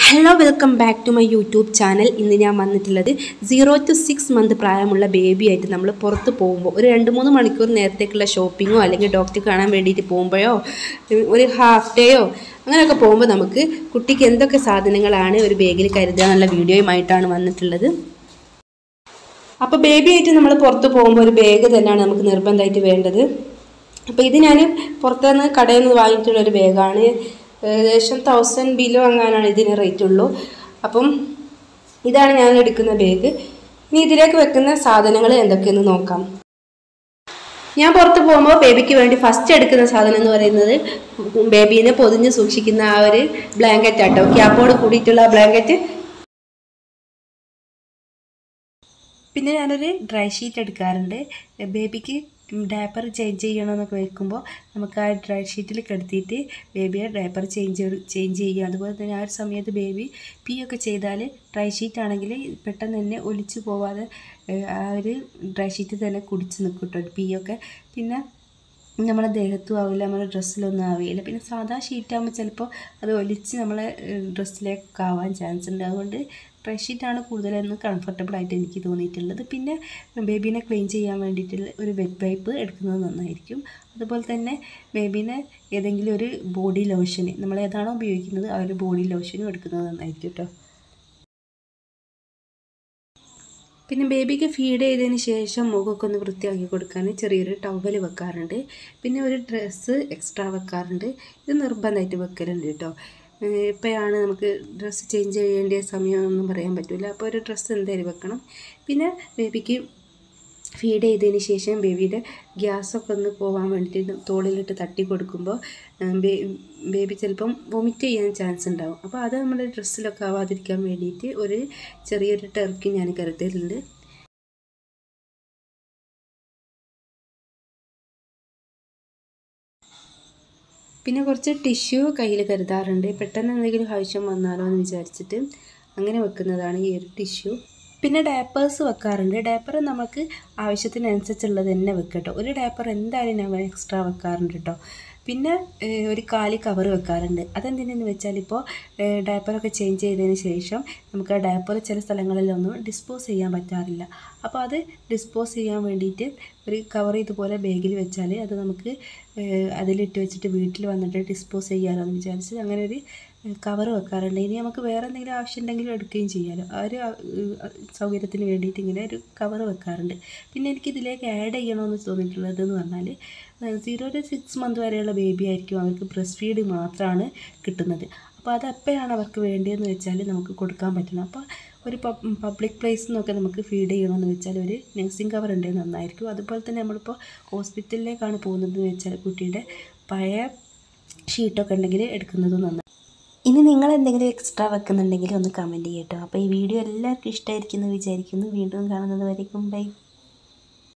Hello, welcome back to my YouTube channel. ഇന്ന് ഞാൻ വന്നിട്ടുള്ളത് 0 to 6 month പ്രായമുള്ള ബേബി ആയിട്ട് നമ്മൾ പുറത്ത് പോകുമ്പോൾ ഒരു 2-3 മണിക്കൂർ നേരത്തേക്കുള്ള ഷോപ്പിങ്ങോ അല്ലെങ്കിൽ ഡോക്ടറെ കാണാൻ വേണ്ടിയിട്ട് പോകുമ്പോഴോ ഒരു ഹാഫ് ഡേയോ അങ്ങനെയൊക്കെ പോകുമ്പോൾ നമുക്ക് കുട്ടിക്ക് എന്തൊക്കെ സാധനങ്ങളാണ് ഒരു ബാഗിൽ കരുതുക എന്നുള്ള വീഡിയോയുമായിട്ടാണ് വന്നിട്ടുള്ളത്. അപ്പോൾ ബേബി ആയിട്ട് നമ്മൾ പുറത്ത് പോകുമ്പോൾ ഒരു ബാഗ് തന്നെയാണ് നമുക്ക് നിർബന്ധമായിട്ട് വേണ്ടത്. അപ്പോൾ ഇത് ഞാൻ പുറത്തുനിന്ന് കടയിൽ നിന്ന് വാങ്ങിയിട്ടുള്ളൊരു ബാഗാണ്. ഏകദേശം 1000 ബിലോ അങ്ങാനാണ് ഇതിന് റേറ്റ് ഉള്ളൂ. അപ്പം ഇതാണ് ഞാൻ എടുക്കുന്ന ബാഗ്. ഇനി ഇതിലേക്ക് വെക്കുന്ന സാധനങ്ങൾ എന്തൊക്കെയെന്ന് നോക്കാം. ഞാൻ പുറത്ത് പോകുമ്പോൾ ബേബിക്ക് വേണ്ടി ഫസ്റ്റ് എടുക്കുന്ന സാധനം എന്ന് പറയുന്നത് ബേബീനെ പൊതിഞ്ഞ് സൂക്ഷിക്കുന്ന ആ ഒരു ബ്ലാങ്കറ്റ് ആട്ടോ, ക്യാപ്പോട് കൂടിയിട്ടുള്ള ആ ബ്ലാങ്കറ്റ്. പിന്നെ ഞാനൊരു ഡ്രൈ ഷീറ്റ് എടുക്കാറുണ്ട്. ബേബിക്ക് ഡയപ്പർ ചേഞ്ച് ചെയ്യണമെന്നൊക്കെ വെക്കുമ്പോൾ നമുക്ക് ആ ഡ്രൈ ഷീറ്റിൽ കിടത്തിയിട്ട് ബേബിയെ ഡയപ്പർ ചേഞ്ച് ചെയ്യുക. അതുപോലെ തന്നെ ആ ഒരു സമയത്ത് ബേബി ഒക്കെ ചെയ്താൽ ഡ്രൈ ഷീറ്റ് ആണെങ്കിൽ പെട്ടെന്ന് തന്നെ ഒലിച്ച് പോവാതെ ആ ഒരു ഡ്രൈ ഷീറ്റ് തന്നെ കുടിച്ച് നിൽക്കും കേട്ടോ ഒക്കെ. പിന്നെ നമ്മളെ ദേഹത്തും ആവില്ല, നമ്മുടെ ഡ്രസ്സിലൊന്നും ആവില്ല. പിന്നെ സാധാ ഷീറ്റാകുമ്പോൾ ചിലപ്പോൾ അത് ഒലിച്ച് നമ്മളെ ഡ്രസ്സിലേക്കൊക്കെ ആവാൻ ചാൻസ് ഉണ്ട്. അതുകൊണ്ട് ഡ്രൈ ഷീറ്റാണ് കൂടുതലൊന്നും കംഫർട്ടബിളായിട്ട് എനിക്ക് തോന്നിയിട്ടുള്ളത്. പിന്നെ ബേബീനെ ക്ലീൻ ചെയ്യാൻ വേണ്ടിയിട്ടുള്ള ഒരു വെറ്റ് വൈപ്പ് എടുക്കുന്നത് നന്നായിരിക്കും. അതുപോലെ തന്നെ ബേബീനെ ഏതെങ്കിലും ഒരു ബോഡി ലോഷന് നമ്മൾ ഏതാണോ ഉപയോഗിക്കുന്നത് ആ ഒരു ബോഡി ലോഷനും എടുക്കുന്നത് നന്നായിരിക്കും കേട്ടോ. പിന്നെ ബേബിക്ക് ഫീഡ് ചെയ്തതിന് ശേഷം മുഖമൊക്കെ ഒന്ന് വൃത്തിയാക്കി കൊടുക്കാൻ ചെറിയൊരു ടവൽ വെക്കാറുണ്ട്. പിന്നെ ഒരു ഡ്രസ്സ് എക്സ്ട്രാ വെക്കാറുണ്ട്. ഇത് നിർബന്ധമായിട്ട് വെക്കലുണ്ട് കേട്ടോ. ഇപ്പോഴാണ് നമുക്ക് ഡ്രസ്സ് ചേഞ്ച് ചെയ്യേണ്ട സമയമൊന്നും പറയാൻ പറ്റില്ല. അപ്പോൾ ഒരു ഡ്രസ്സ് എന്തായാലും വെക്കണം. പിന്നെ ബേബിക്ക് ഫീഡ് ചെയ്തതിന് ശേഷം ബേബിയുടെ ഗ്യാസൊക്കെ ഒന്ന് പോകാൻ വേണ്ടിയിട്ട് തോളിലിട്ട് തട്ടി കൊടുക്കുമ്പോൾ ബേബി ചിലപ്പം വൊമിറ്റ് ചെയ്യാൻ ചാൻസ് ഉണ്ടാവും. അപ്പോൾ അത് നമ്മുടെ ഡ്രസ്സിലൊക്കെ ആവാതിരിക്കാൻ വേണ്ടിയിട്ട് ഒരു ചെറിയൊരു ടർക്കി ഞാൻ കരുതലുണ്ട്. പിന്നെ കുറച്ച് ടിഷ്യൂ കയ്യിൽ കരുതാറുണ്ട്. പെട്ടെന്ന് എന്തെങ്കിലും ആവശ്യം വന്നാലോ എന്ന് വിചാരിച്ചിട്ട് അങ്ങനെ വെക്കുന്നതാണ് ഈ ഒരു ടിഷ്യൂ. പിന്നെ ഡയപ്പേഴ്സ് വെക്കാറുണ്ട്. ഡയപ്പർ നമുക്ക് ആവശ്യത്തിനനുസരിച്ചുള്ളത് തന്നെ വെക്കട്ടോ. ഒരു ഡയപ്പർ എന്തായാലും ഞാൻ എക്സ്ട്രാ വെക്കാറുണ്ട് കേട്ടോ. പിന്നെ ഒരു കാലി കവർ വെക്കാറുണ്ട്. അതെന്തിനെന്ന് വെച്ചാൽ ഇപ്പോൾ ഡയപ്പറൊക്കെ ചേഞ്ച് ചെയ്തതിന് ശേഷം നമുക്ക് ആ ഡയപ്പർ ചില സ്ഥലങ്ങളിലൊന്നും ഡിസ്പോസ് ചെയ്യാൻ പറ്റാറില്ല. അപ്പോൾ അത് ഡിസ്പോസ് ചെയ്യാൻ വേണ്ടിയിട്ട് ഒരു കവർ ഇതുപോലെ ബാഗിൽ വെച്ചാൽ അത് നമുക്ക് അതിലിട്ട് വെച്ചിട്ട് വീട്ടിൽ വന്നിട്ട് ഡിസ്പോസ് ചെയ്യാമല്ലോ എന്ന് വിചാരിച്ച് അങ്ങനെ ഒരു കവർ വെക്കാറുണ്ട്. ഇനി നമുക്ക് വേറെ എന്തെങ്കിലും ആവശ്യം ഉണ്ടെങ്കിലും എടുക്കുകയും ചെയ്യാമല്ലോ. ആ ഒരു സൗകര്യത്തിന് വേണ്ടിയിട്ട് ഇങ്ങനെ ഒരു കവർ വെക്കാറുണ്ട്. പിന്നെ എനിക്ക് ഇതിലേക്ക് ആഡ് ചെയ്യണമെന്ന് തോന്നിയിട്ടുള്ളതെന്ന് പറഞ്ഞാൽ 0 to 6 month വരെയുള്ള ബേബി ആയിരിക്കും അവർക്ക് ബ്രസ്റ്റ് ഫീഡ് മാത്രമാണ് കിട്ടുന്നത്. അപ്പോൾ അത് എപ്പോഴാണ് അവർക്ക് വേണ്ടിയെന്ന് വെച്ചാൽ നമുക്ക് കൊടുക്കാൻ പറ്റണം. അപ്പോൾ ഒരു പബ്ലിക് പ്ലേസിൽ നിന്നൊക്കെ നമുക്ക് ഫീഡ് ചെയ്യണമെന്ന് വെച്ചാൽ ഒരു നഴ്സിംഗ് കവർ ഉണ്ടെങ്കിൽ നന്നായിരിക്കും. അതുപോലെ തന്നെ നമ്മളിപ്പോൾ ഹോസ്പിറ്റലിലേക്കാണ് പോകുന്നതെന്ന് വെച്ചാൽ കുട്ടിയുടെ പഴയ ഷീറ്റൊക്കെ ഉണ്ടെങ്കിൽ എടുക്കുന്നത് നന്നായി. ഇനി നിങ്ങൾ എന്തെങ്കിലും എക്സ്ട്രാ വെക്കുന്നുണ്ടെങ്കിൽ ഒന്ന് കമൻറ്റ് ചെയ്യട്ടോ. അപ്പോൾ ഈ വീഡിയോ എല്ലാവർക്കും ഇഷ്ടമായിരിക്കുമെന്ന് വിചാരിക്കുന്നു. വീണ്ടും കാണുന്നത് വരേക്കും ബൈ.